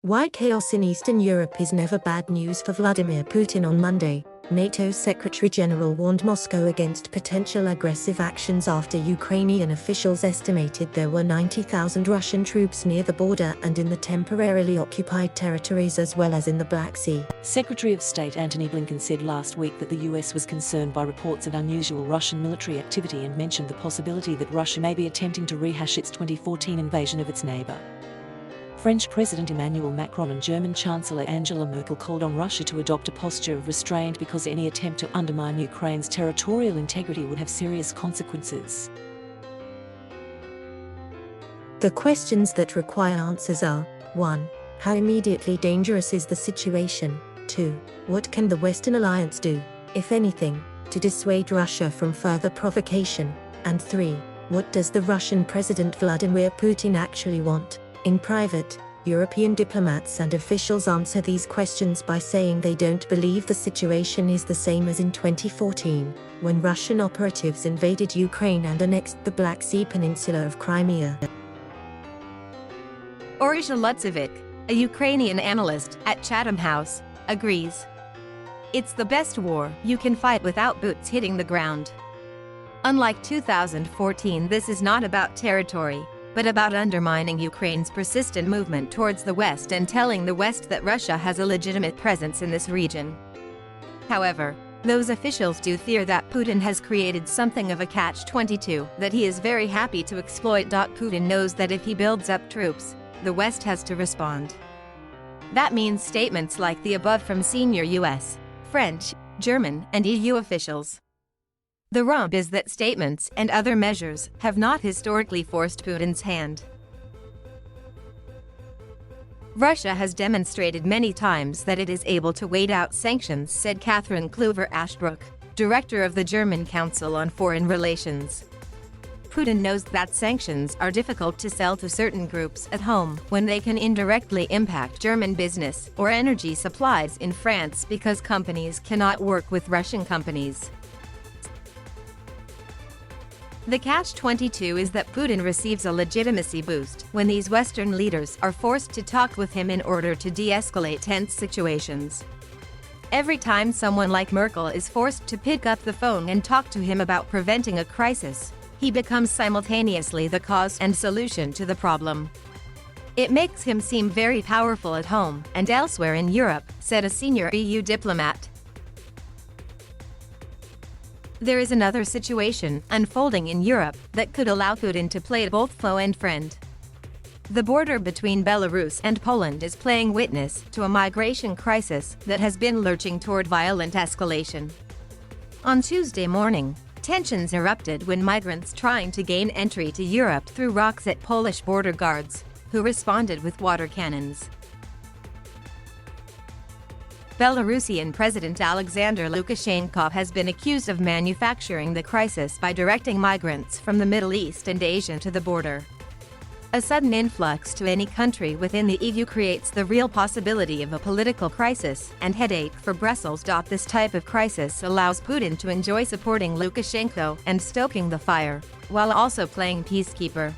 Why chaos in Eastern Europe is never bad news for Vladimir Putin on Monday. NATO's Secretary General warned Moscow against potential aggressive actions after Ukrainian officials estimated there were 90,000 Russian troops near the border and in the temporarily occupied territories as well as in the Black Sea. Secretary of State Antony Blinken said last week that the US was concerned by reports of unusual Russian military activity and mentioned the possibility that Russia may be attempting to rehash its 2014 invasion of its neighbor. French President Emmanuel Macron and German Chancellor Angela Merkel called on Russia to adopt a posture of restraint because any attempt to undermine Ukraine's territorial integrity would have serious consequences. The questions that require answers are: 1. How immediately dangerous is the situation? 2. What can the Western alliance do, if anything, to dissuade Russia from further provocation? And 3. What does the Russian President Vladimir Putin actually want? In private, European diplomats and officials answer these questions by saying they don't believe the situation is the same as in 2014, when Russian operatives invaded Ukraine and annexed the Black Sea peninsula of Crimea. Orysia Lutsevic, a Ukrainian analyst at Chatham House, agrees. It's the best war you can fight without boots hitting the ground. Unlike 2014, this is not about territory, but about undermining Ukraine's persistent movement towards the West and telling the West that Russia has a legitimate presence in this region. However, those officials do fear that Putin has created something of a catch-22 that he is very happy to exploit. Putin knows that if he builds up troops, the West has to respond. That means statements like the above from senior US, French, German, and EU officials. The rub is that statements and other measures have not historically forced Putin's hand. Russia has demonstrated many times that it is able to wait out sanctions, said Catherine Kluver-Ashbrook, director of the German Council on Foreign Relations. Putin knows that sanctions are difficult to sell to certain groups at home when they can indirectly impact German business or energy supplies in France because companies cannot work with Russian companies. The catch-22 is that Putin receives a legitimacy boost when these Western leaders are forced to talk with him in order to de-escalate tense situations. Every time someone like Merkel is forced to pick up the phone and talk to him about preventing a crisis, he becomes simultaneously the cause and solution to the problem. It makes him seem very powerful at home and elsewhere in Europe, said a senior EU diplomat. There is another situation unfolding in Europe that could allow Putin to play both foe and friend. The border between Belarus and Poland is playing witness to a migration crisis that has been lurching toward violent escalation. On Tuesday morning, tensions erupted when migrants trying to gain entry to Europe threw rocks at Polish border guards, who responded with water cannons. Belarusian President Alexander Lukashenko has been accused of manufacturing the crisis by directing migrants from the Middle East and Asia to the border. A sudden influx to any country within the EU creates the real possibility of a political crisis and headache for Brussels. This type of crisis allows Putin to enjoy supporting Lukashenko and stoking the fire, while also playing peacekeeper.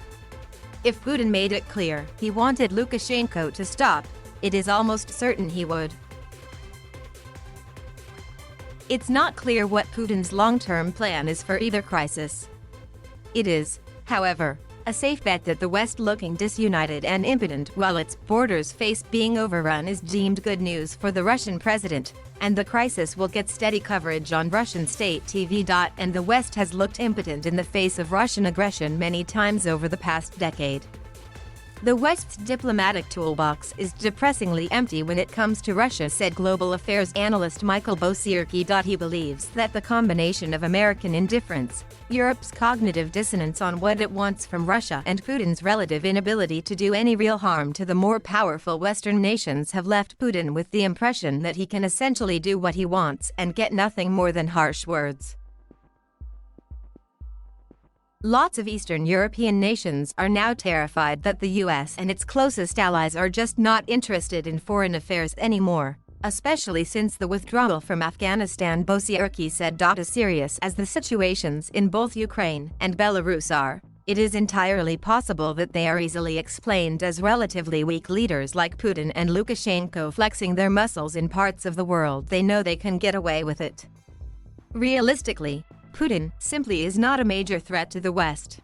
If Putin made it clear he wanted Lukashenko to stop, it is almost certain he would. It's not clear what Putin's long-term plan is for either crisis. It is, however, a safe bet that the West, looking disunited and impotent while its borders face being overrun, is deemed good news for the Russian president, and the crisis will get steady coverage on Russian state TV. And the West has looked impotent in the face of Russian aggression many times over the past decade. The West's diplomatic toolbox is depressingly empty when it comes to Russia, said global affairs analyst Michael Bosierki. He believes that the combination of American indifference, Europe's cognitive dissonance on what it wants from Russia, and Putin's relative inability to do any real harm to the more powerful Western nations have left Putin with the impression that he can essentially do what he wants and get nothing more than harsh words. Lots of Eastern European nations are now terrified that the US and its closest allies are just not interested in foreign affairs anymore, especially since the withdrawal from Afghanistan. Bosierki said. As serious as the situations in both Ukraine and Belarus are, It is entirely possible that they are easily explained as relatively weak leaders like Putin and Lukashenko flexing their muscles in parts of the world they know they can get away with it. Realistically, Putin simply is not a major threat to the West.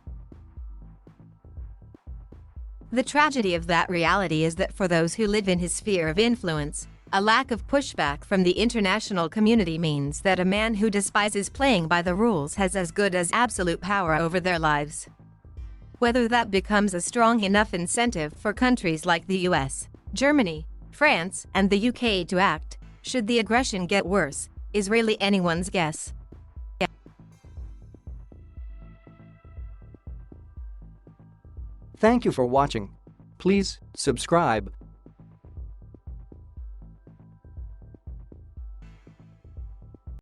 The tragedy of that reality is that for those who live in his sphere of influence, a lack of pushback from the international community means that a man who despises playing by the rules has as good as absolute power over their lives. Whether that becomes a strong enough incentive for countries like the US, Germany, France, and the UK to act, should the aggression get worse, is really anyone's guess. Thank you for watching. Please subscribe.